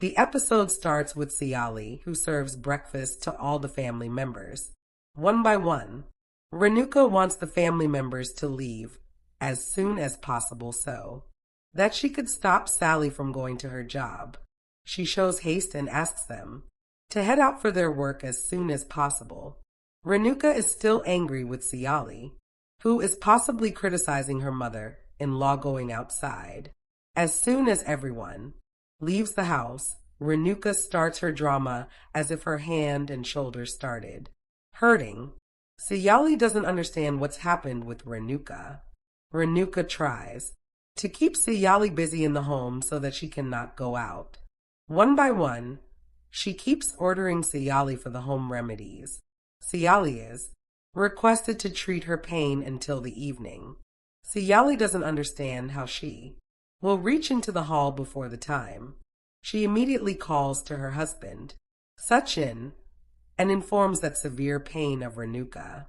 The episode starts with Sayali, who serves breakfast to all the family members. One by one, Renuka wants the family members to leave as soon as possible so that she could stop Sally from going to her job. She shows haste and asks them to head out for their work as soon as possible. Renuka is still angry with Sayali, who is possibly criticizing her mother-in-law going outside. As soon as everyone leaves the house, Renuka starts her drama as if her hand and shoulders started hurting. Sayali doesn't understand what's happened with Renuka. Renuka tries to keep Sayali busy in the home so that she cannot go out. One by one, she keeps ordering Sayali for the home remedies. Sayali is requested to treat her pain until the evening. Sayali doesn't understand how she will reach into the hall before the time. She immediately calls to her husband, Sachin, and informs that severe pain of Renuka.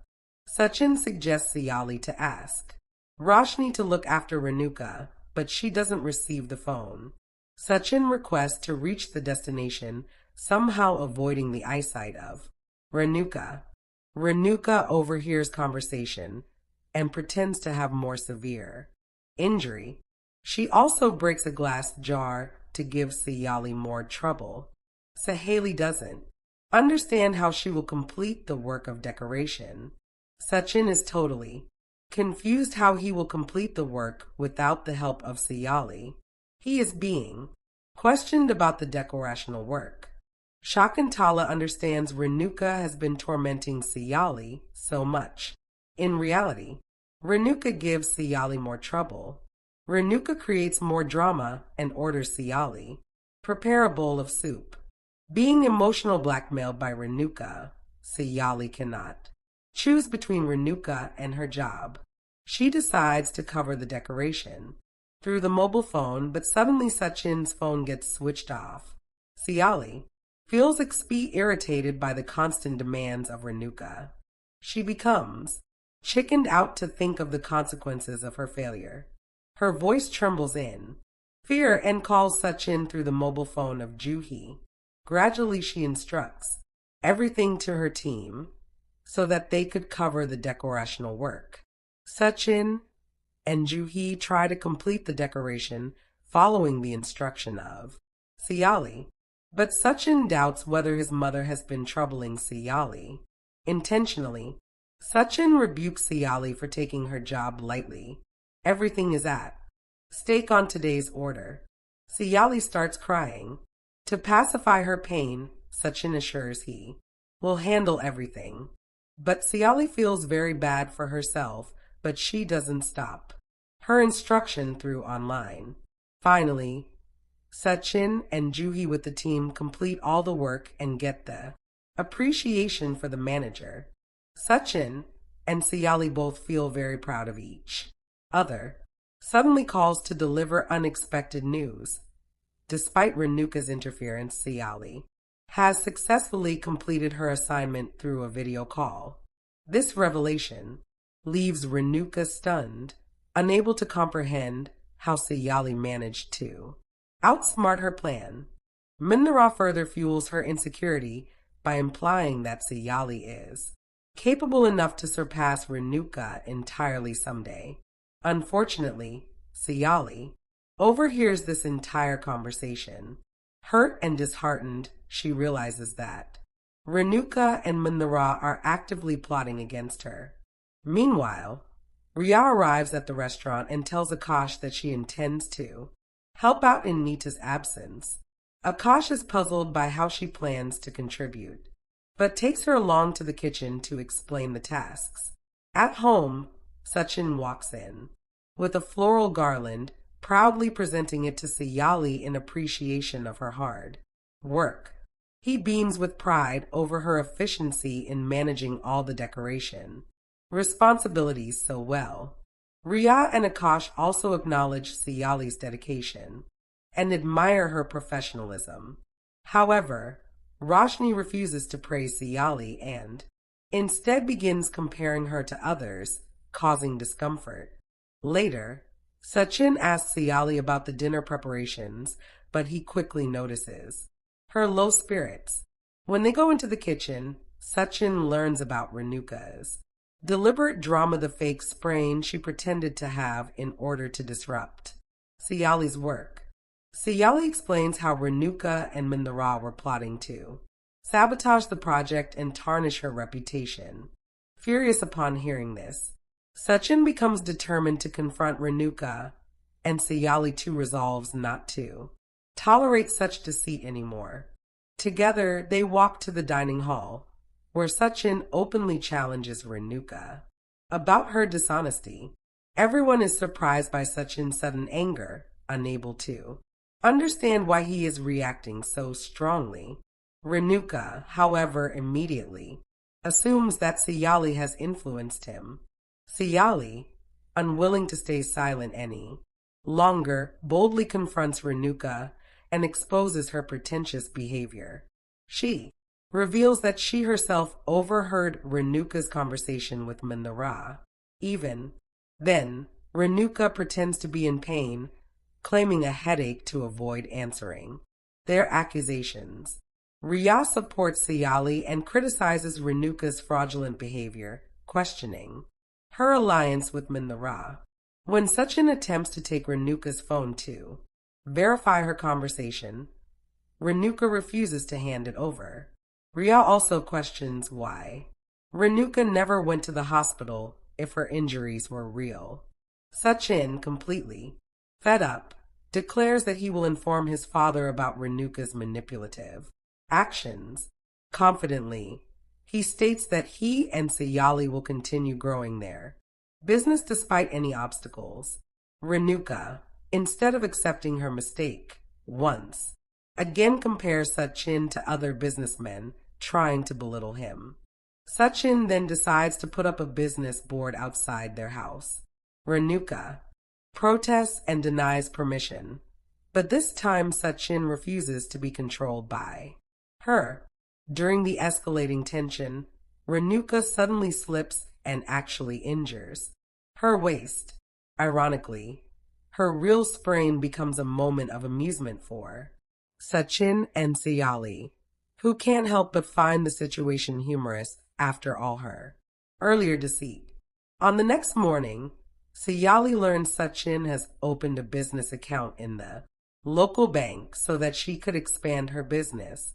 Sachin suggests Sayali to ask Roshni to look after Renuka, but she doesn't receive the phone. Sachin requests to reach the destination, somehow avoiding the eyesight of Renuka. Renuka overhears conversation and pretends to have more severe injury. She also breaks a glass jar to give Sayali more trouble. Sayali doesn't understand how she will complete the work of decoration. Sachin is totally confused how he will complete the work without the help of Sayali. He is being questioned about the decorational work. Shakuntala understands Renuka has been tormenting Sayali so much. In reality, Renuka gives Sayali more trouble. Renuka creates more drama and orders Sayali prepare a bowl of soup. Being emotional blackmailed by Renuka, Sayali cannot choose between Renuka and her job. She decides to cover the decoration through the mobile phone, but suddenly Sachin's phone gets switched off. Sayali feels irritated by the constant demands of Renuka. She becomes chickened out to think of the consequences of her failure. Her voice trembles in fear and calls Sachin through the mobile phone of Juhi. Gradually she instructs everything to her team so that they could cover the decorational work. Sachin and Juhi try to complete the decoration following the instruction of Sayali, but Sachin doubts whether his mother has been troubling Sayali intentionally. Sachin rebukes Sayali for taking her job lightly. Everything is at stake on today's order. Sayali starts crying. To pacify her pain, Sachin assures he will handle everything. But Sayali feels very bad for herself, but she doesn't stop her instruction through online. Finally, Sachin and Juhi with the team complete all the work and get the appreciation for the manager. Sachin and Sayali both feel very proud of each other. Suddenly calls to deliver unexpected news. Despite Renuka's interference, Sayali has successfully completed her assignment through a video call. This revelation leaves Renuka stunned, unable to comprehend how Sayali managed to outsmart her plan. Mindara further fuels her insecurity by implying that Sayali is capable enough to surpass Renuka entirely someday. Unfortunately, Sayali overhears this entire conversation. Hurt and disheartened, she realizes that Renuka and Mindara are actively plotting against her. Meanwhile, Ria arrives at the restaurant and tells Akash that she intends to help out in Nita's absence. Akash is puzzled by how she plans to contribute, but takes her along to the kitchen to explain the tasks. At home, Sachin walks in with a floral garland, proudly presenting it to Sayali in appreciation of her hard work. He beams with pride over her efficiency in managing all the decoration responsibilities so well. Ria and Akash also acknowledge Sayali's dedication and admire her professionalism. However, Roshni refuses to praise Sayali and instead begins comparing her to others, causing discomfort. Later, Sachin asks Sayali about the dinner preparations, but he quickly notices her low spirits. When they go into the kitchen, Sachin learns about Renuka's deliberate drama, the fake sprain she pretended to have in order to disrupt Sayali's work. Sayali explains how Renuka and Mindara were plotting to sabotage the project and tarnish her reputation. Furious upon hearing this, Sachin becomes determined to confront Renuka, and Sayali too resolves not to tolerate such deceit anymore. Together, they walk to the dining hall, where Sachin openly challenges Renuka about her dishonesty. Everyone is surprised by Sachin's sudden anger, unable to understand why he is reacting so strongly. Renuka, however, immediately assumes that Sayali has influenced him. Sayali, unwilling to stay silent any longer, boldly confronts Renuka and exposes her pretentious behavior. She reveals that she herself overheard Renuka's conversation with Mindara. Even then, Renuka pretends to be in pain, claiming a headache to avoid answering their accusations. Riya supports Sayali and criticizes Renuka's fraudulent behavior, questioning her alliance with Mindara. When Sachin attempts to take Renuka's phone to verify her conversation, Renuka refuses to hand it over. Riya also questions why Renuka never went to the hospital if her injuries were real. Sachin, completely fed up, declares that he will inform his father about Renuka's manipulative actions. Confidently, he states that he and Sayali will continue growing their business despite any obstacles. Renuka, instead of accepting her mistake, once again compares Sachin to other businessmen trying to belittle him. Sachin then decides to put up a business board outside their house. Renuka protests and denies permission, but this time Sachin refuses to be controlled by her. During the escalating tension, Renuka suddenly slips and actually injures her waist. Ironically, her real sprain becomes a moment of amusement for Sachin and Sayali, who can't help but find the situation humorous after all her earlier deceit. On the next morning, Sayali learns Sachin has opened a business account in the local bank so that she could expand her business.